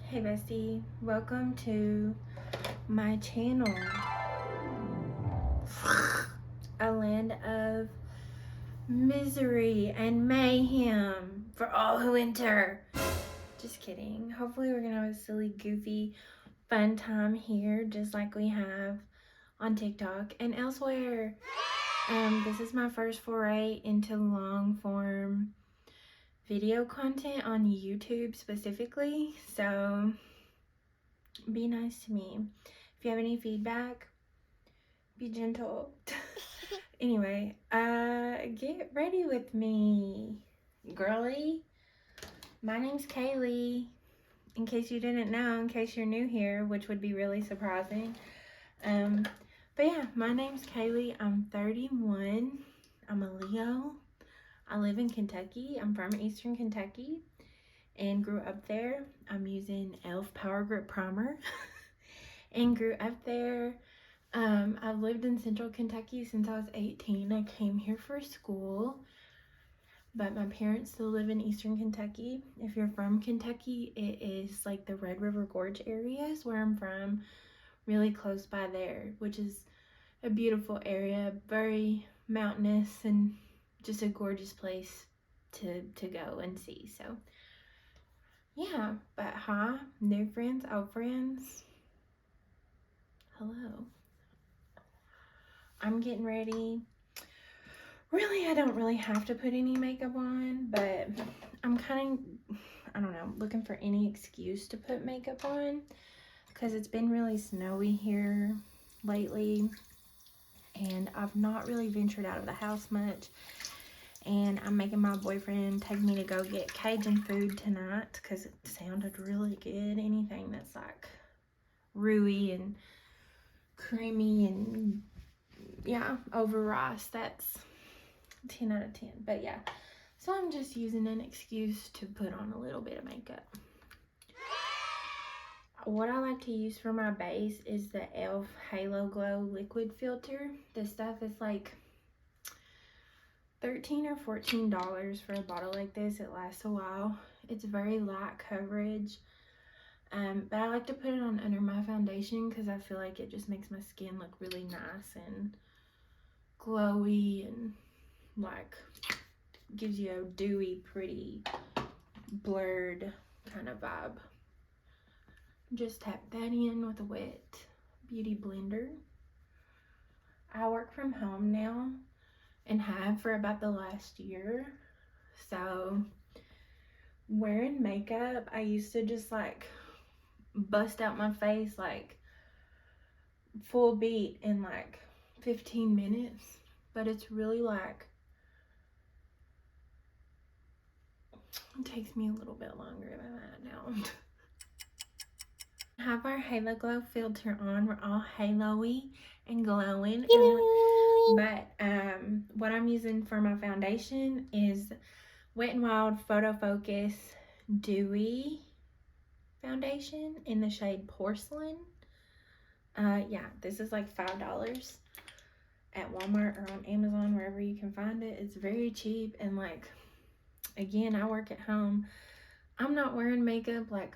Hey bestie, welcome to my channel. A land of misery and mayhem for all who enter. Just kidding. Hopefully we're gonna have a silly, goofy, fun time here, just like we have on TikTok and elsewhere. This is my first foray into long form video content on YouTube specifically, so be nice to me. If you have any feedback, be gentle. Anyway, get ready with me, girly. My name's Kaylee, in case you didn't know, in case you're new here, which would be really surprising. But yeah, my name's Kaylee. I'm 31. I'm a Leo. I live in Kentucky. I'm from Eastern Kentucky and grew up there. I'm using e.l.f. Power Grip Primer and grew up there. I've lived in Central Kentucky since I was 18. I came here for school, but my parents still live in Eastern Kentucky. If you're from Kentucky, it is like the Red River Gorge area is where I'm from, really close by there, which is a beautiful area, very mountainous and just a gorgeous place to go and see. So yeah, but hi, new friends, old friends, hello. I'm getting ready. Really, I don't really have to put any makeup on, but I'm kind of, I don't know, looking for any excuse to put makeup on because it's been really snowy here lately and I've not really ventured out of the house much, and I'm making my boyfriend take me to go get Cajun food tonight because it sounded really good. Anything that's like rooey and creamy and yeah, over rice, that's 10 out of 10. But yeah, so I'm just using an excuse to put on a little bit of makeup. What I like to use for my base is the e.l.f. Halo Glow liquid filter. This stuff is like $13 or $14 for a bottle like this. It lasts a while. It's very light coverage, but I like to put it on under my foundation because I feel like it just makes my skin look really nice and glowy and like gives you a dewy, pretty, blurred kind of vibe. Just tap that in with a wet beauty blender. I work from home now and have for about the last year, so wearing makeup, I used to just like bust out my face like full beat in like 15 minutes, but it's really like, it takes me a little bit longer than that now. Have our Halo Glow filter on. We're all halo-y and glowing. But what I'm using for my foundation is Wet n Wild Photo Focus Dewy foundation in the shade Porcelain. Yeah, this is like $5 at Walmart or on Amazon, wherever you can find it. It's very cheap, and like, again, I work at home. I'm not wearing makeup like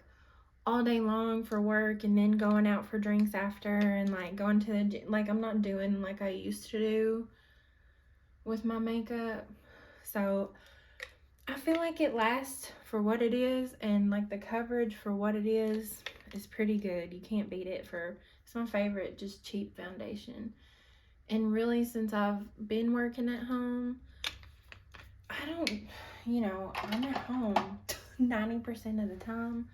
all day long for work and then going out for drinks after and like going to the gym. Like, I'm not doing like I used to do with my makeup. So I feel like it lasts for what it is, and like the coverage for what it is pretty good. You can't beat it. It's my favorite just cheap foundation. And really, since I've been working at home, I don't, I'm at home 90% of the time.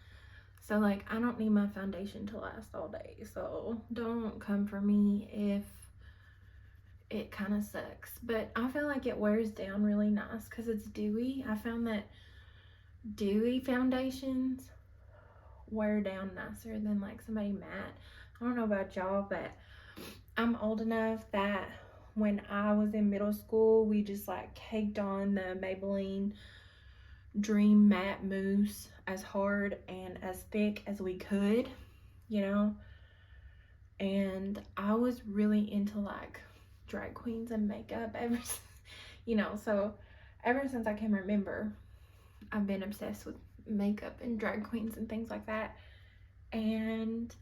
So like, I don't need my foundation to last all day. So don't come for me if it kind of sucks. But I feel like it wears down really nice because it's dewy. I found that dewy foundations wear down nicer than like somebody matte. I don't know about y'all, but I'm old enough that when I was in middle school, we just like caked on the Maybelline Dream Matte Mousse as hard and as thick as we could, and I was really into like drag queens and makeup so ever since I can remember, I've been obsessed with makeup and drag queens and things like that. And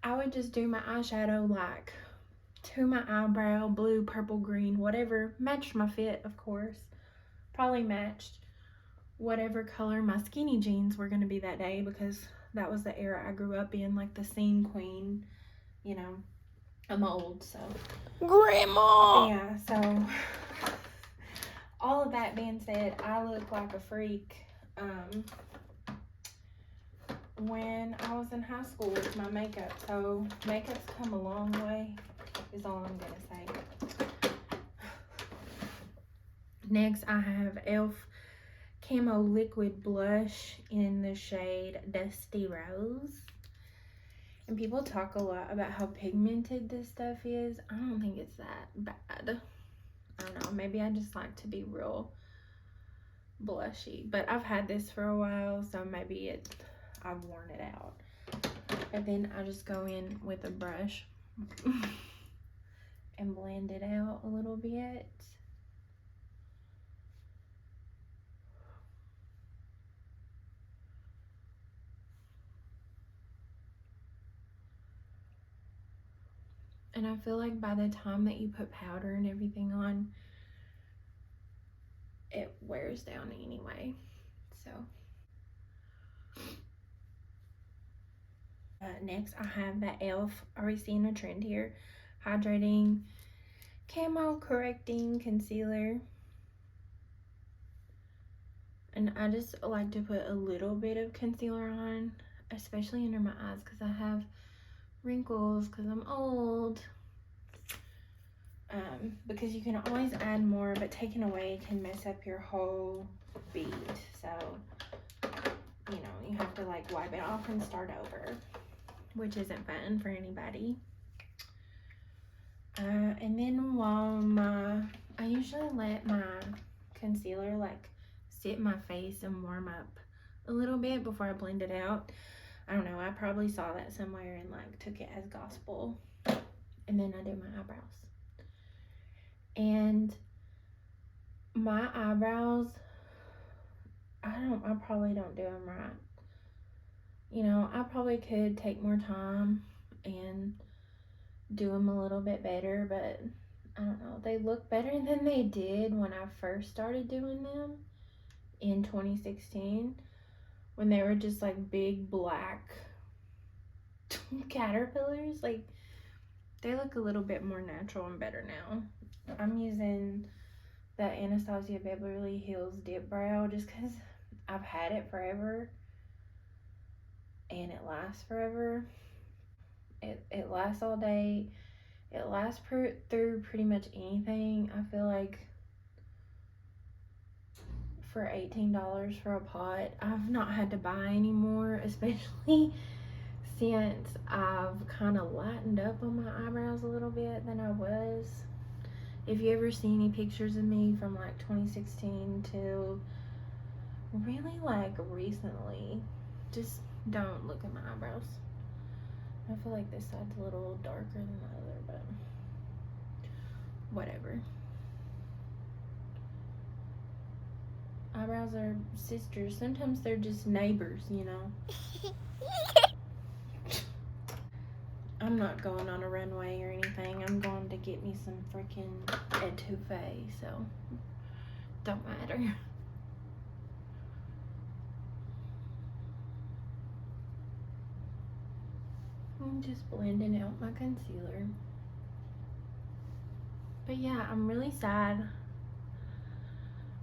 I would just do my eyeshadow like to my eyebrow, blue, purple, green, whatever. Matched my fit, of course. Probably matched whatever color my skinny jeans were going to be that day, because that was the era I grew up in, like the scene queen, you know. I'm old, so. Grandma! Yeah, so all of that being said, I look like a freak when I was in high school with my makeup. So makeup's come a long way, is all I'm gonna say. Next, I have e.l.f. Camo Liquid Blush in the shade Dusty Rose. And people talk a lot about how pigmented this stuff is. I don't think it's that bad. I don't know, maybe I just like to be real blushy. But I've had this for a while, so maybe I've worn it out. And then I just go in with a brush and blend it out a little bit. And I feel like by the time that you put powder and everything on, it wears down anyway. So next I have that e.l.f. Are we seeing a trend here? Hydrating Camo Correcting Concealer. And I just like to put a little bit of concealer on, especially under my eyes, because I have wrinkles because I'm old. Because you can always add more, but taking away can mess up your whole bead. So, you know, you have to like wipe it off and start over, which isn't fun for anybody. And then I usually let my concealer like sit in my face and warm up a little bit before I blend it out. I don't know, I probably saw that somewhere and like took it as gospel. And then I do my eyebrows. And my eyebrows, I probably don't do them right. You know, I probably could take more time and do them a little bit better, but I don't know, they look better than they did when I first started doing them in 2016, when they were just like big black caterpillars. Like, they look a little bit more natural and better now. I'm using the Anastasia Beverly Hills Dip Brow just because I've had it forever and it lasts forever. It lasts all day. It lasts through pretty much anything. I feel like for $18 for a pot, I've not had to buy anymore, especially since I've kind of lightened up on my eyebrows a little bit than I was. If you ever see any pictures of me from like 2016 to really like recently, just don't look at my eyebrows. I feel like this side's a little darker than the other, but whatever. Eyebrows are sisters. Sometimes they're just neighbors, you know. I'm not going on a runway or anything. I'm going to get me some freaking etouffee, so don't matter. I'm just blending out my concealer. But yeah, I'm really sad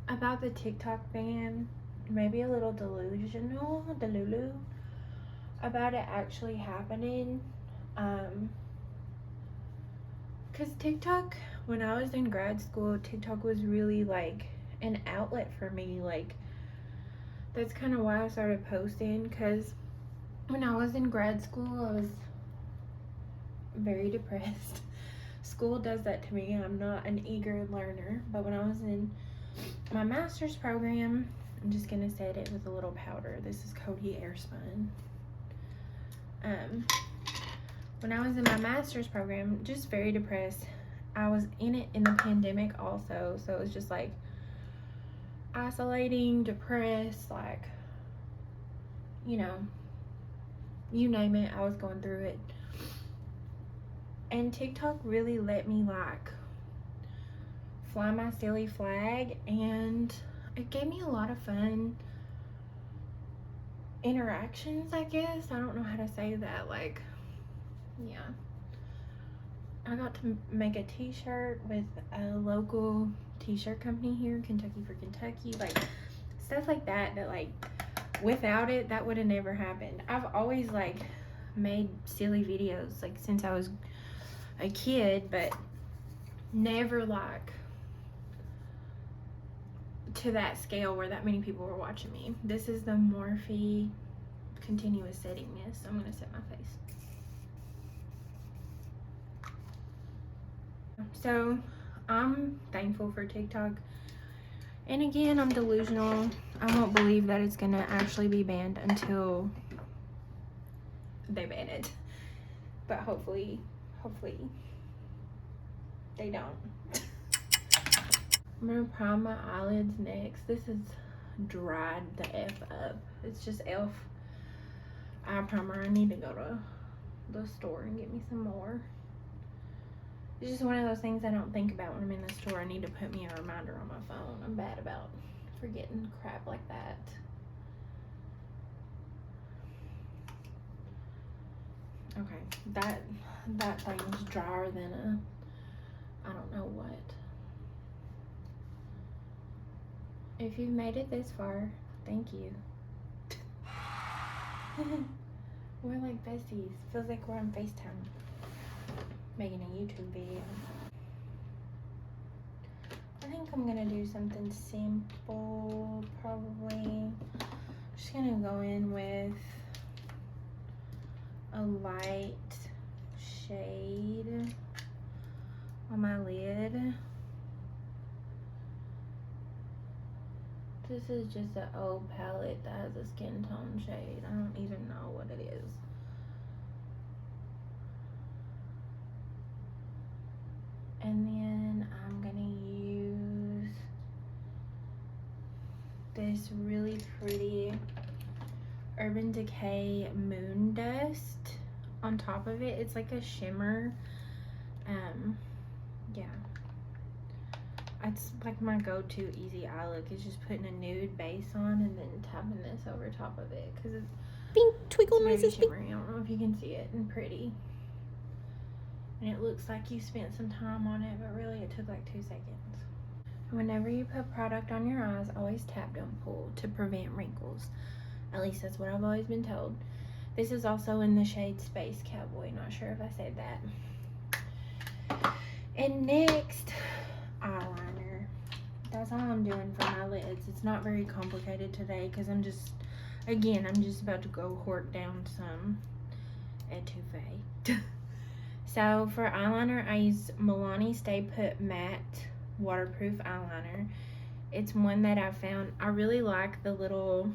about the TikTok ban. Maybe a little delulu about it actually happening. Because TikTok, when I was in grad school, TikTok was really like an outlet for me. Like, that's kind of why I started posting, because when I was in grad school, I was very depressed. School does that to me. I'm not an eager learner. But when I was in my master's program, I'm just gonna set it with a little powder. This is Coty Airspun. When I was in my master's program, just very depressed. I was in it in the pandemic also, so it was just like isolating, depressed, like, you know, you name it, I was going through it. And TikTok really let me like fly my silly flag, and it gave me a lot of fun interactions, I guess. I don't know how to say that. Like, yeah. I got to make a t-shirt with a local t-shirt company here, Kentucky for Kentucky. Like, stuff like that, like, without it, that would have never happened. I've always, like, made silly videos, like, since I was a kid, but never, like, to that scale where that many people were watching me. This is the Morphe continuous setting mist. So I'm going to set my face. So I'm thankful for TikTok. And again, I'm delusional. I won't believe that it's going to actually be banned until they ban it. But hopefully they don't. I'm going to prime my eyelids next. This is dried the F up. It's just e.l.f. eye primer. I need to go to the store and get me some more. It's just one of those things I don't think about when I'm in the store. I need to put me a reminder on my phone. I'm bad about forgetting crap like that. Okay, that thing's drier than a I don't know what. If you've made it this far, thank you. We're like besties. Feels like we're on FaceTime making a YouTube video. I think I'm gonna do something simple, probably. Just gonna go in with a light shade on my lid. This is just an old palette that has a skin tone shade. I don't even know what it is. And then I'm gonna use this really pretty Urban Decay Moon Dust on top of it. It's like a shimmer. Yeah. It's like my go-to easy eye look is just putting a nude base on and then tapping this over top of it because it's Pink twinkle very noises. shimmery. I don't know if you can see it, and pretty. And it looks like you spent some time on it, but really it took like 2 seconds. Whenever you put product on your eyes, always tap, don't pull, to prevent wrinkles. At least that's what I've always been told. This is also in the shade Space Cowboy. Not sure if I said that. And next, eyeliner. That's all I'm doing for my lids. It's not very complicated today because I'm just about to go hoard down some etouffee. So for eyeliner, I use Milani Stay Put Matte Waterproof Eyeliner. It's one that I found. I really like the little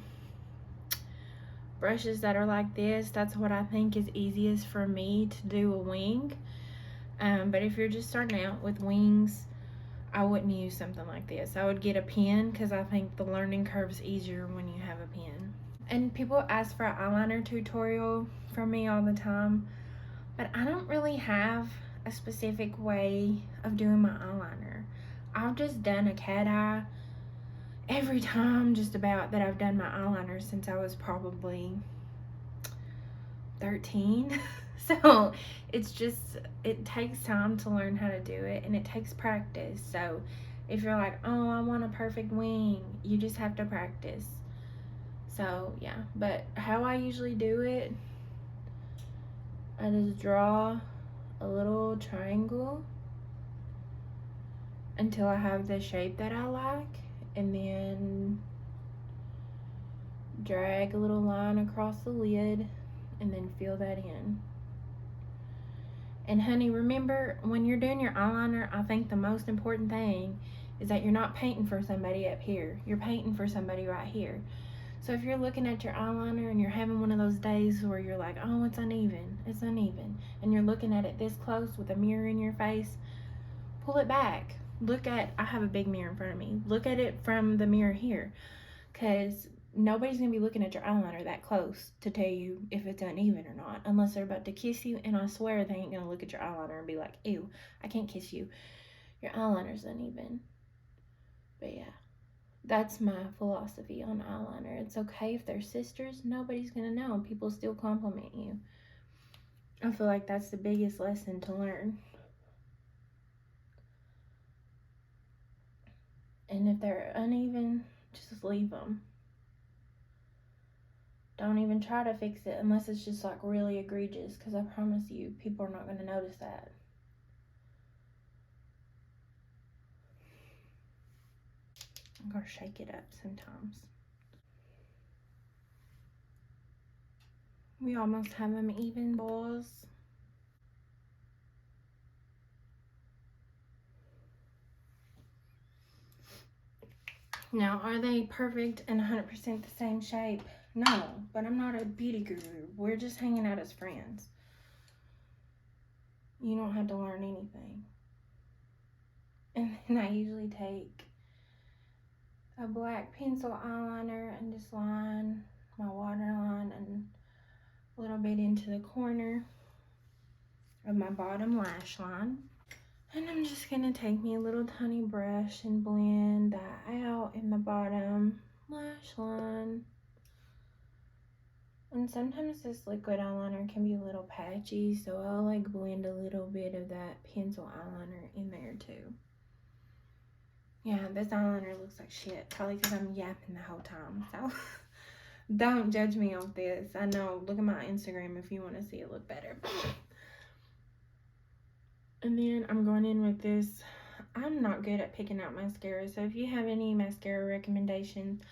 brushes that are like this. That's what I think is easiest for me to do a wing. But if you're just starting out with wings, I wouldn't use something like this. I would get a pen because I think the learning curve is easier when you have a pen. And people ask for an eyeliner tutorial from me all the time, but I don't really have a specific way of doing my eyeliner. I've just done a cat eye every time just about that I've done my eyeliner since I was probably 13. So it's just, it takes time to learn how to do it, and it takes practice. So if you're like, oh, I want a perfect wing, you just have to practice. So yeah, but how I usually do it, I just draw a little triangle until I have the shape that I like, and then drag a little line across the lid and then fill that in. And honey, remember, when you're doing your eyeliner, I think the most important thing is that you're not painting for somebody up here. You're painting for somebody right here. So if you're looking at your eyeliner and you're having one of those days where you're like, oh, it's uneven, and you're looking at it this close with a mirror in your face, pull it back. I have a big mirror in front of me. Look at it from the mirror here, because nobody's going to be looking at your eyeliner that close to tell you if it's uneven or not, unless they're about to kiss you, and I swear they ain't going to look at your eyeliner and be like, ew, I can't kiss you. Your eyeliner's uneven. But yeah, that's my philosophy on eyeliner. It's okay if they're sisters. Nobody's going to know. People still compliment you. I feel like that's the biggest lesson to learn. And if they're uneven, just leave them. Don't even try to fix it unless it's just like really egregious, because I promise you, people are not going to notice that. I gotta shake it up sometimes. We almost have them even, boys. Now, are they perfect and 100% the same shape? No, but I'm not a beauty guru. We're just hanging out as friends. You don't have to learn anything. And then I usually take a black pencil eyeliner and just line my waterline and a little bit into the corner of my bottom lash line. And I'm just gonna take me a little tiny brush and blend that out in the bottom lash line. And sometimes this liquid eyeliner can be a little patchy, so I'll like blend a little bit of that pencil eyeliner in there too. Yeah, this eyeliner looks like shit, probably because I'm yapping the whole time, so don't judge me off this. I know, look at my Instagram if you want to see it look better. And then I'm going in with this. I'm not good at picking out mascara, so if you have any mascara recommendations,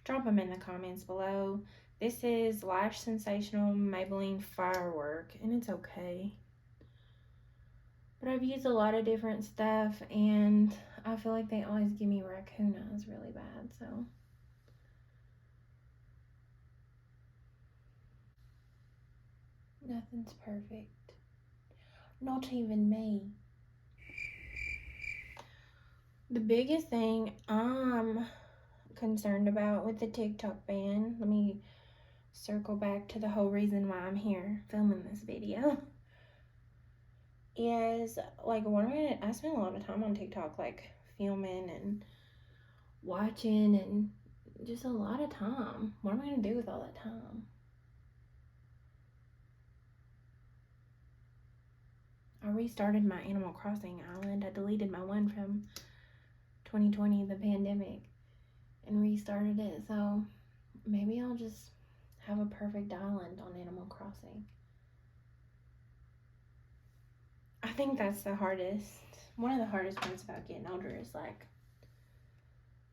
drop them in the comments below. This is Lash Sensational Maybelline Firework, and it's okay. But I've used a lot of different stuff, and I feel like they always give me raccoon eyes really bad, so. Nothing's perfect. Not even me. The biggest thing I'm concerned about with the TikTok ban, let me circle back to the whole reason why I'm here filming this video, is like I spend a lot of time on TikTok, like filming and watching and just a lot of time. What am I gonna do with all that time? I restarted my Animal Crossing island. I deleted my one from 2020, the pandemic, and restarted it. So maybe I'll just have a perfect island on Animal Crossing. I think that's the hardest. One of the hardest parts about getting older is like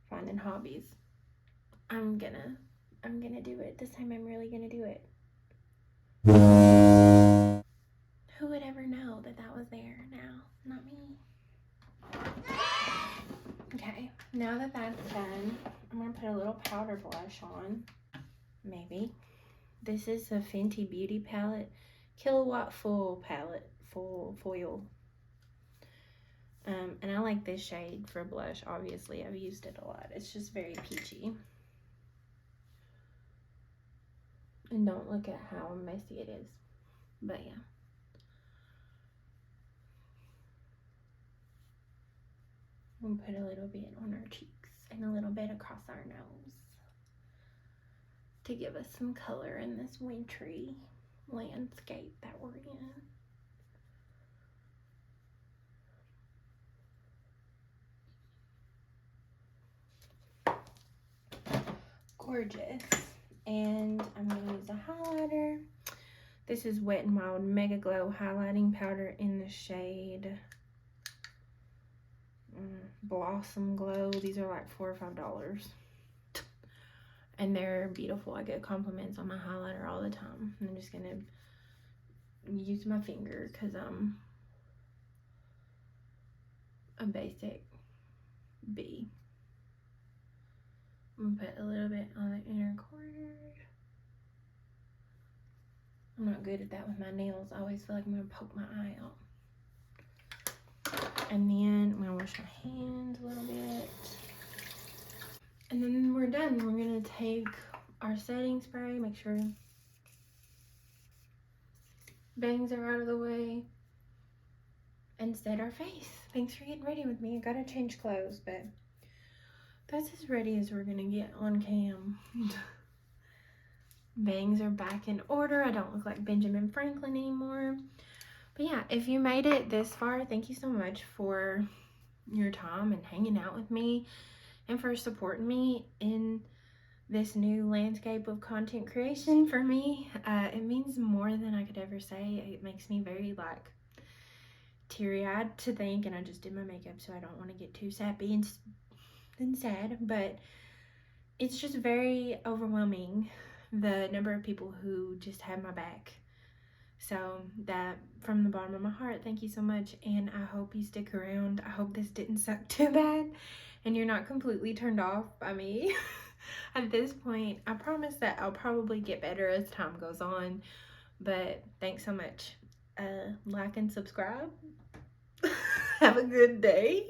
finding hobbies. I'm gonna do it. This time I'm really gonna do it. Who would ever know that that was there now? Not me. Okay, now that that's done, I'm gonna put a little powder blush on. Maybe. This is the Fenty Beauty palette, Kilowatt Full palette, full foil. And I like this shade for blush. Obviously, I've used it a lot. It's just very peachy. And don't look at how messy it is. But yeah. We'll put a little bit on our cheeks and a little bit across our nose to give us some color in this wintry landscape that we're in. Gorgeous. And I'm going to use a highlighter. This is Wet n Wild Mega Glow highlighting powder in the shade Blossom Glow. These are like $4 or $5. And they're beautiful. I get compliments on my highlighter all the time. I'm just going to use my finger because I'm a basic B. I'm going to put a little bit on the inner corner. I'm not good at that with my nails. I always feel like I'm going to poke my eye out. And then I'm going to wash my hands a little bit. And then we're done. We're gonna take our setting spray, make sure bangs are out of the way, and set our face. Thanks for getting ready with me. I gotta change clothes, but that's as ready as we're gonna get on cam. Bangs are back in order. I don't look like Benjamin Franklin anymore. But yeah, if you made it this far, thank you so much for your time and hanging out with me and for supporting me in this new landscape of content creation for me. It means more than I could ever say. It makes me very like teary-eyed to think, and I just did my makeup, so I don't want to get too sappy and sad, but it's just very overwhelming, the number of people who just have my back. So that, from the bottom of my heart, thank you so much, and I hope you stick around. I hope this didn't suck too bad and you're not completely turned off by me. At this point, I promise that I'll probably get better as time goes on, but thanks so much. Like and subscribe. Have a good day.